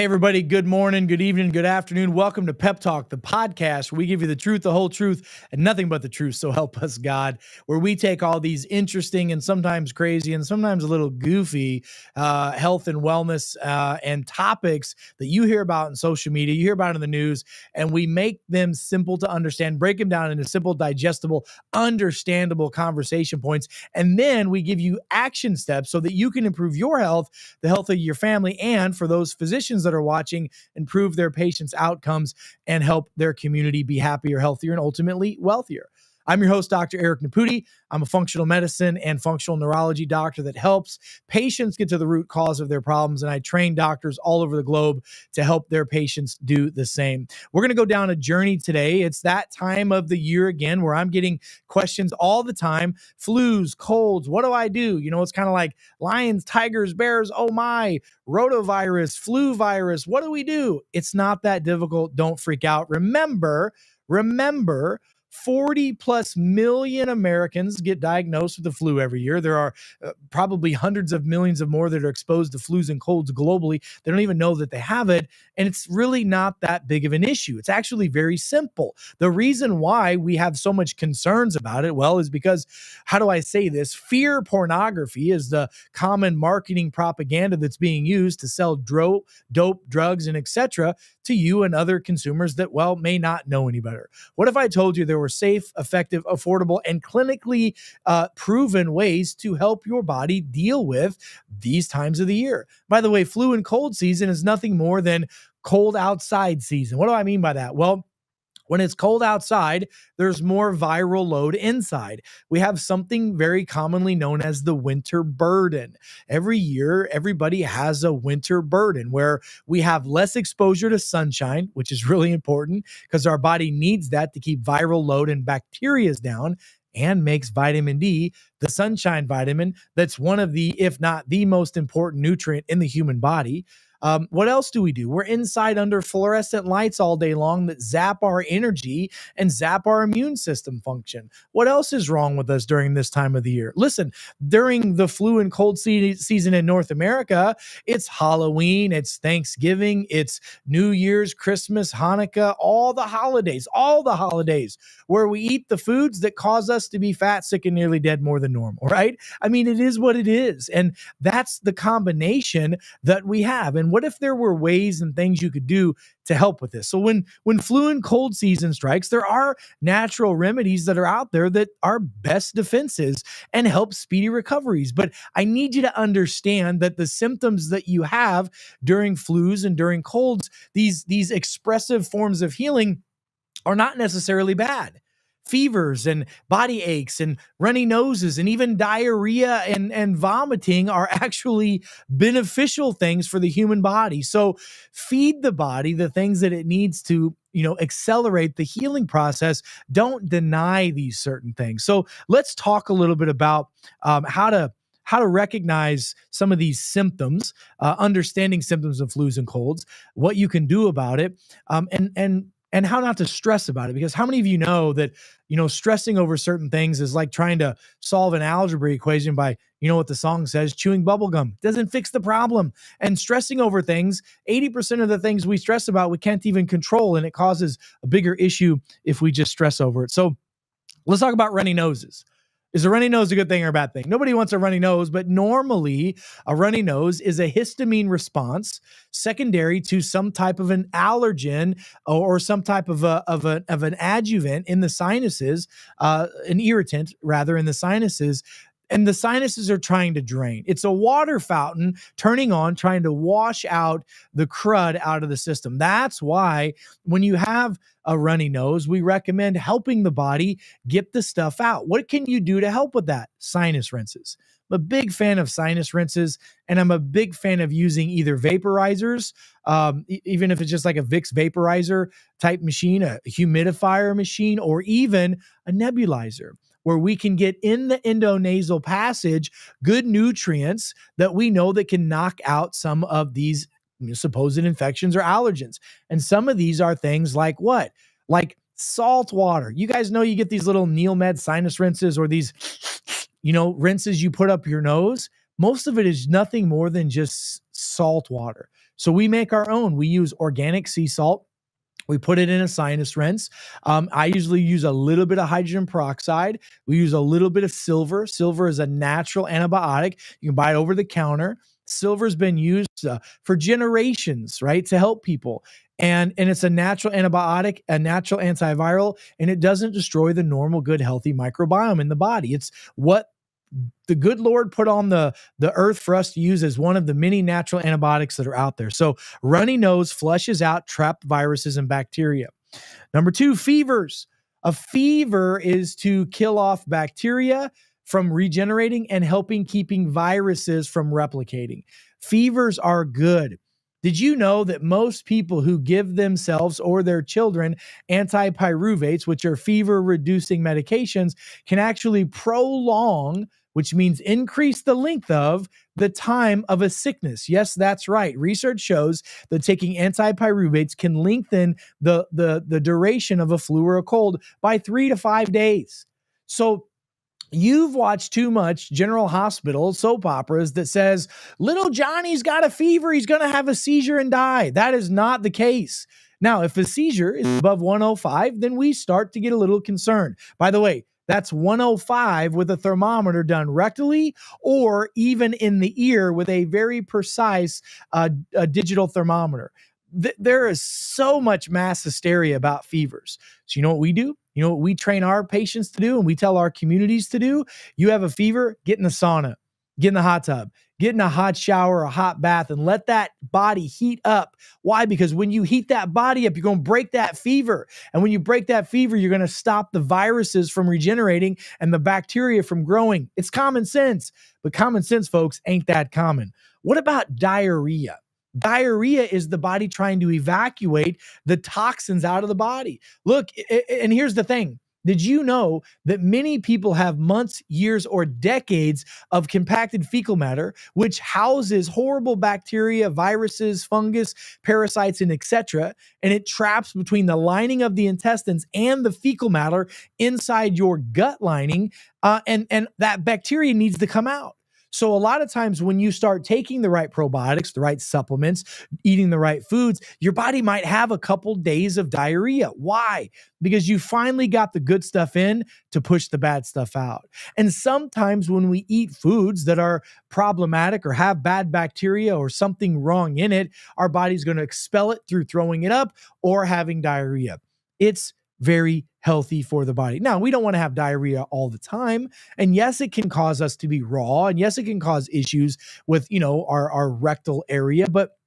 Hey, everybody. Good morning, good evening, good afternoon. Welcome to Pep Talk, the podcast where we give you the truth, the whole truth, and nothing but the truth. So help us God, where we take all these interesting and sometimes crazy and sometimes a little goofy health and wellness and topics that you hear about in social media, you hear about in the news, and we make them simple to understand, break them down into simple, digestible, understandable conversation points. And then we give you action steps so that you can improve your health, the health of your family, and for those physicians that are watching, improve their patients' outcomes and help their community be happier, healthier, and ultimately wealthier. I'm your host, Dr. Eric Naputi. I'm a functional medicine and functional neurology doctor that helps patients get to the root cause of their problems, and I train doctors all over the globe to help their patients do the same. We're going to go down a journey today. It's that time of the year again where I'm getting questions all the time. Flus, colds, what do I do? You know, it's kind of like lions, tigers, bears, oh my, rotavirus, flu virus. What do we do? It's not that difficult. Don't freak out. Remember, 40 plus million Americans get diagnosed with the flu every year. There are probably hundreds of millions of more that are exposed to flus and colds globally. They don't even know that they have it. And it's really not that big of an issue. It's actually very simple. The reason why we have so much concerns about it, well, is because, how do I say this? Fear pornography is the common marketing propaganda that's being used to sell dope, drugs, and etc. to you and other consumers that, well, may not know any better. What if I told you there were safe, effective, affordable, and clinically proven ways to help your body deal with these times of the year? By the way, flu and cold season is nothing more than cold outside season. What do I mean by that? Well, when it's cold outside, there's more viral load inside. We have something very commonly known as the winter burden. Every year, everybody has a winter burden where we have less exposure to sunshine, which is really important because our body needs that to keep viral load and bacteria down, and makes vitamin D, the sunshine vitamin, that's one of the, if not the most important nutrient in the human body. What else do we do? We're inside under fluorescent lights all day long that zap our energy and zap our immune system function. What else is wrong with us during this time of the year? Listen, during the flu and cold season in North America, it's Halloween, it's Thanksgiving, it's New Year's, Christmas, Hanukkah, all the holidays where we eat the foods that cause us to be fat, sick, and nearly dead more than normal, right? I mean, it is what it is. And that's the combination that we have. And what if there were ways and things you could do to help with this? So when flu and cold season strikes, there are natural remedies that are out there that are best defenses and help speedy recoveries. But I need you to understand that the symptoms that you have during flus and during colds, these expressive forms of healing, are not necessarily bad. Fevers and body aches and runny noses and even diarrhea and vomiting are actually beneficial things for the human body. So feed the body the things that it needs to, accelerate the healing process. Don't deny these certain things. So let's talk a little bit about how to recognize some of these symptoms, understanding symptoms of flus and colds, what you can do about it, and how not to stress about it. Because how many of you know that, stressing over certain things is like trying to solve an algebra equation by, what the song says, chewing bubble gum. Doesn't fix the problem. And stressing over things, 80% of the things we stress about, we can't even control. And it causes a bigger issue if we just stress over it. So let's talk about runny noses. Is a runny nose a good thing or a bad thing? Nobody wants a runny nose, but normally a runny nose is a histamine response secondary to some type of an allergen or some type of an adjuvant in the sinuses, an irritant rather in the sinuses. And the sinuses are trying to drain. It's a water fountain turning on, trying to wash out the crud out of the system. That's why when you have a runny nose, we recommend helping the body get the stuff out. What can you do to help with that? Sinus rinses. I'm a big fan of sinus rinses, and I'm a big fan of using either vaporizers, even if it's just like a Vicks vaporizer type machine, a humidifier machine, or even a nebulizer, where we can get in the endonasal passage good nutrients that we know that can knock out some of these supposed infections or allergens. And some of these are things like what? Like salt water. You guys know you get these little NeilMed sinus rinses or these, rinses you put up your nose. Most of it is nothing more than just salt water. So we make our own. We use organic sea salt. We put it in a sinus rinse. I usually use a little bit of hydrogen peroxide. We use a little bit of silver. Silver is a natural antibiotic. You can buy it over the counter. Silver's been used for generations, right, to help people. And it's a natural antibiotic, a natural antiviral, and it doesn't destroy the normal, good, healthy microbiome in the body. It's what the good Lord put on the earth for us to use as one of the many natural antibiotics that are out there. So runny nose flushes out trapped viruses and bacteria. Number 2, fevers. A fever is to kill off bacteria from regenerating and helping keeping viruses from replicating. Fevers are good. Did you know that most people who give themselves or their children antipyruvates, which are fever-reducing medications, can actually prolong, which means increase the length of, the time of a sickness? Yes, that's right. Research shows that taking antipyruvates can lengthen the duration of a flu or a cold by 3 to 5 days. So you've watched too much General Hospital soap operas that says, little Johnny's got a fever, he's going to have a seizure and die. That is not the case. Now, if a seizure is above 105, then we start to get a little concerned. By the way, that's 105 with a thermometer done rectally or even in the ear with a very precise digital thermometer. There is so much mass hysteria about fevers. So you know what we do? You know what we train our patients to do and we tell our communities to do? You have a fever, get in the sauna, get in the hot tub, get in a hot shower, a hot bath, and let that body heat up. Why? Because when you heat that body up, you're going to break that fever. And when you break that fever, you're going to stop the viruses from regenerating and the bacteria from growing. It's common sense, but common sense, folks, ain't that common. What about diarrhea? Diarrhea is the body trying to evacuate the toxins out of the body. Look, and here's the thing. Did you know that many people have months, years, or decades of compacted fecal matter, which houses horrible bacteria, viruses, fungus, parasites, and etc., and it traps between the lining of the intestines and the fecal matter inside your gut lining, and that bacteria needs to come out. So a lot of times when you start taking the right probiotics, the right supplements, eating the right foods, your body might have a couple days of diarrhea. Why? Because you finally got the good stuff in to push the bad stuff out. And sometimes when we eat foods that are problematic or have bad bacteria or something wrong in it, our body's going to expel it through throwing it up or having diarrhea. It's very healthy for the body. Now, we don't want to have diarrhea all the time. And yes, it can cause us to be raw. And yes, it can cause issues with, our rectal area. But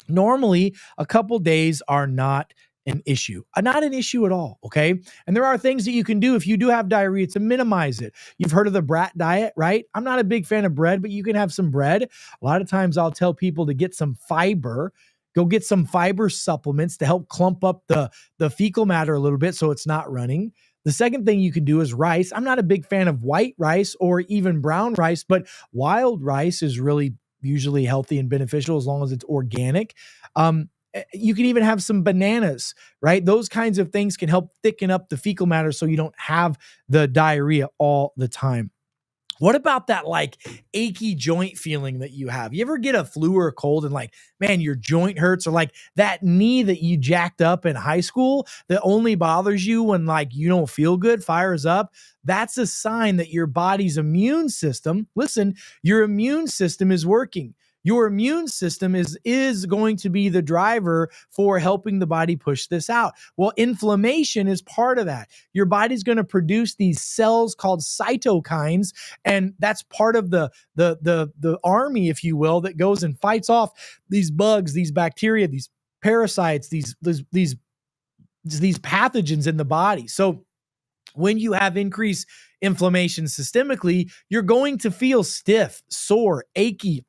normally, a couple days are not an issue. Not an issue at all, okay? And there are things that you can do if you do have diarrhea to minimize it. You've heard of the brat diet, right? I'm not a big fan of bread, but you can have some bread. A lot of times I'll tell people to get some fiber. Go get some fiber supplements to help clump up the fecal matter a little bit so it's not running. The second thing you can do is rice. I'm not a big fan of white rice or even brown rice, but wild rice is really usually healthy and beneficial as long as it's organic. You can even have some bananas, right? Those kinds of things can help thicken up the fecal matter so you don't have the diarrhea all the time. What about that achy joint feeling that you have? You ever get a flu or a cold and man, your joint hurts, or that knee that you jacked up in high school that only bothers you when you don't feel good, fires up? That's a sign that your body's immune system, listen, your immune system is working. Your immune system is going to be the driver for helping the body push this out. Well, inflammation is part of that. Your body's going to produce these cells called cytokines, and that's part of the army, if you will, that goes and fights off these bugs, these bacteria, these parasites, these pathogens in the body. So when you have increased inflammation systemically, you're going to feel stiff, sore, achy,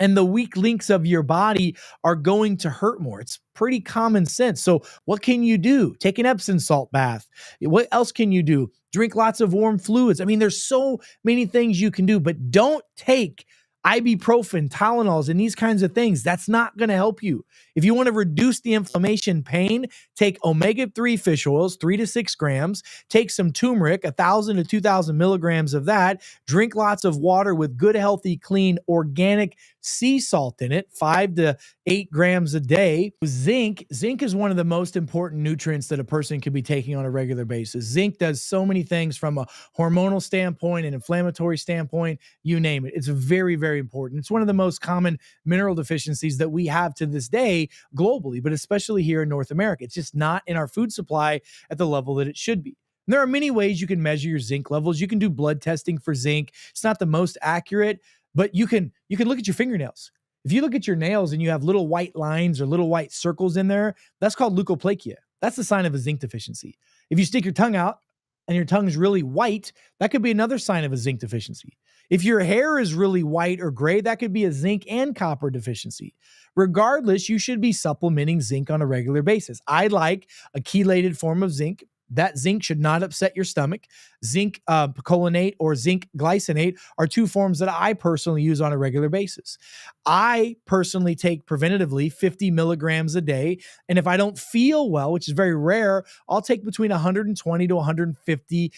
and the weak links of your body are going to hurt more. It's pretty common sense. So what can you do? Take an Epsom salt bath. What else can you do? Drink lots of warm fluids. I mean, there's so many things you can do, but don't take ibuprofen, Tylenols, and these kinds of things. That's not going to help you. If you want to reduce the inflammation pain, take omega-3 fish oils, 3 to 6 grams, take some turmeric, 1,000 to 2,000 milligrams of that, drink lots of water with good, healthy, clean, organic sea salt in it, 5 to 8 grams a day. Zinc is one of the most important nutrients that a person can be taking on a regular basis. Zinc does so many things from a hormonal standpoint, an inflammatory standpoint, you name it. It's very, very important. It's one of the most common mineral deficiencies that we have to this day globally, but especially here in North America. It's just not in our food supply at the level that it should be. And there are many ways you can measure your zinc levels. You can do blood testing for zinc. It's not the most accurate, but you can look at your fingernails. If you look at your nails and you have little white lines or little white circles in there, that's called leukoplakia. That's a sign of a zinc deficiency. If you stick your tongue out and your tongue is really white, that could be another sign of a zinc deficiency. If your hair is really white or gray, that could be a zinc and copper deficiency. Regardless, you should be supplementing zinc on a regular basis. I like a chelated form of zinc. That zinc should not upset your stomach. Zinc picolinate or zinc glycinate are two forms that I personally use on a regular basis. I personally take preventatively 50 milligrams a day. And if I don't feel well, which is very rare, I'll take between 120 to 150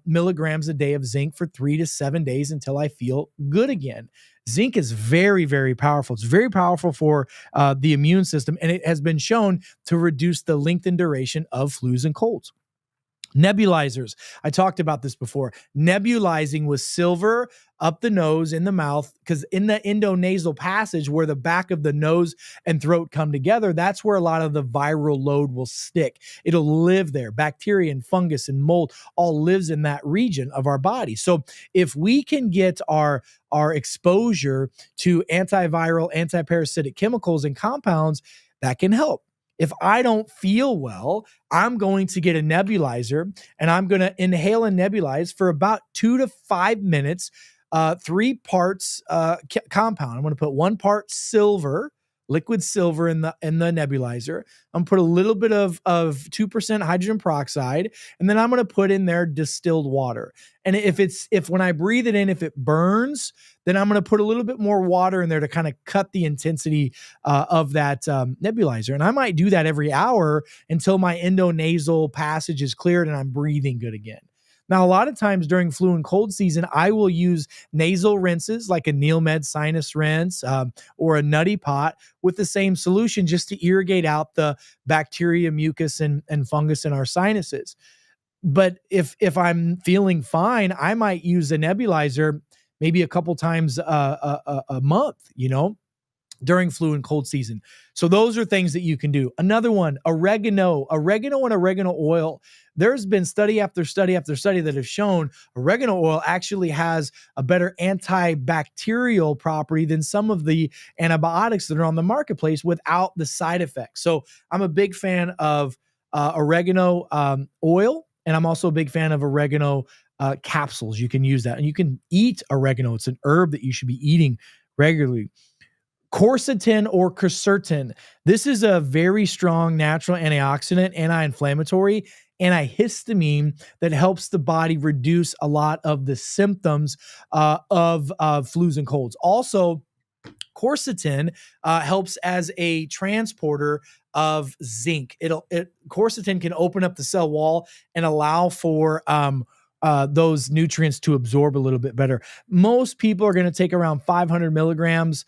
milligrams a day of zinc for 3 to 7 days until I feel good again. Zinc is very, very powerful. It's very powerful for the immune system, and it has been shown to reduce the length and duration of flus and colds. Nebulizers. I talked about this before. Nebulizing with silver up the nose, in the mouth, because in the endonasal passage where the back of the nose and throat come together, that's where a lot of the viral load will stick. It'll live there. Bacteria and fungus and mold all lives in that region of our body. So if we can get our exposure to antiviral, antiparasitic chemicals and compounds, that can help. If I don't feel well, I'm going to get a nebulizer and I'm going to inhale and nebulize for about 2 to 5 minutes, 3 parts compound. I'm going to put 1 part silver, liquid silver in the nebulizer. I'm going to put a little bit of 2% hydrogen peroxide, and then I'm going to put in there distilled water. And if when I breathe it in, if it burns, then I'm going to put a little bit more water in there to kind of cut the intensity of that nebulizer. And I might do that every hour until my endonasal passage is cleared and I'm breathing good again. Now, a lot of times during flu and cold season, I will use nasal rinses like a NeilMed sinus rinse or a Nutty Pot with the same solution just to irrigate out the bacteria, mucus, and fungus in our sinuses. But if I'm feeling fine, I might use a nebulizer maybe a couple times a month, during flu and cold season. So those are things that you can do. Another one, oregano and oregano oil. There's been study after study after study that have shown oregano oil actually has a better antibacterial property than some of the antibiotics that are on the marketplace without the side effects. So I'm a big fan of oregano oil, and I'm also a big fan of oregano capsules. You can use that, and you can eat oregano. It's an herb that you should be eating regularly. Quercetin or quercetin. This is a very strong natural antioxidant, anti-inflammatory, antihistamine that helps the body reduce a lot of the symptoms of flus and colds. Also, quercetin helps as a transporter of zinc. Quercetin can open up the cell wall and allow for those nutrients to absorb a little bit better. Most people are going to take around 500 milligrams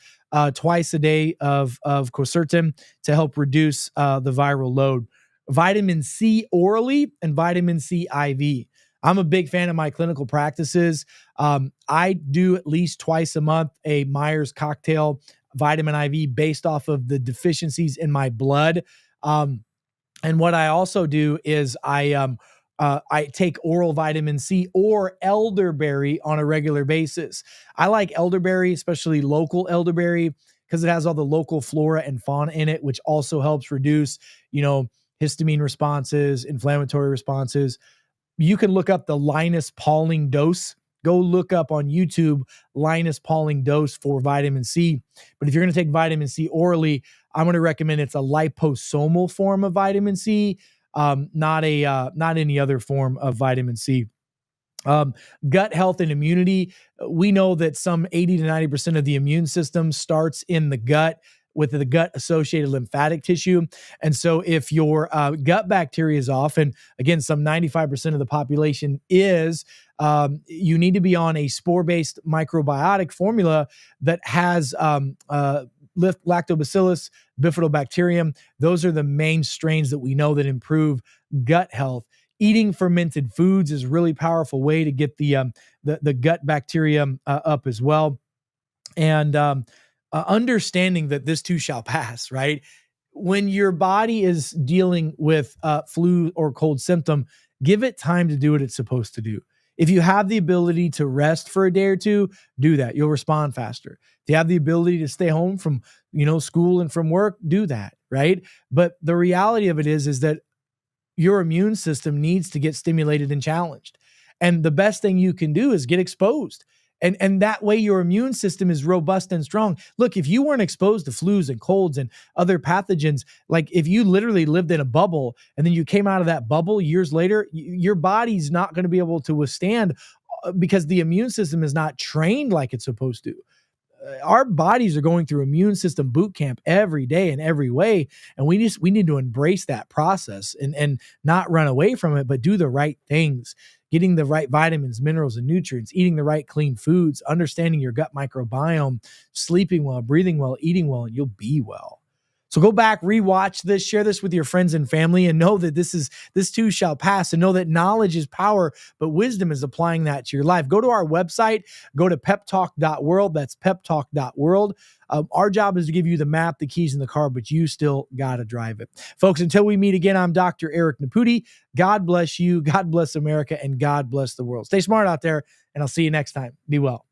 twice a day of quercetin to help reduce the viral load. Vitamin C orally and vitamin C IV. I'm a big fan of my clinical practices. I do at least twice a month a Myers cocktail vitamin IV based off of the deficiencies in my blood. And what I also do is I take oral vitamin C or elderberry on a regular basis. I like elderberry, especially local elderberry, because it has all the local flora and fauna in it, which also helps reduce, histamine responses, inflammatory responses. You can look up the Linus Pauling dose. Go look up on YouTube Linus Pauling dose for vitamin C. But if you're going to take vitamin C orally, I'm going to recommend it's a liposomal form of vitamin C, not any other form of vitamin C. Um, Gut health and immunity. We know that some 80 to 90% of the immune system starts in the gut with the gut associated lymphatic tissue. And so if your gut bacteria is off, and again, some 95% of the population is, you need to be on a spore based microbiotic formula that has lactobacillus, bifidobacterium. Those are the main strains that we know that improve gut health. Eating fermented foods is a really powerful way to get the gut bacterium up as well. And understanding that this too shall pass, right? When your body is dealing with flu or cold symptom, give it time to do what it's supposed to do. If you have the ability to rest for a day or two, do that. You'll respond faster. If you have the ability to stay home from, school and from work, do that, right? But the reality of it is that your immune system needs to get stimulated and challenged. And the best thing you can do is get exposed. And that way your immune system is robust and strong. Look, if you weren't exposed to flus and colds and other pathogens, like if you literally lived in a bubble and then you came out of that bubble years later, your body's not going to be able to withstand because the immune system is not trained like it's supposed to. Our bodies are going through immune system boot camp every day in every way, and we need to embrace that process and not run away from it, but do the right things, getting the right vitamins, minerals, and nutrients, eating the right clean foods, understanding your gut microbiome, sleeping well, breathing well, eating well, and you'll be well. So go back, rewatch this, share this with your friends and family, and know that this too shall pass, and know that knowledge is power, but wisdom is applying that to your life. Go to our website, go to peptalk.world. That's peptalk.world. Our job is to give you the map, the keys, and the car, but you still got to drive it. Folks, until we meet again, I'm Dr. Eric Naputi. God bless you, God bless America, and God bless the world. Stay smart out there, and I'll see you next time. Be well.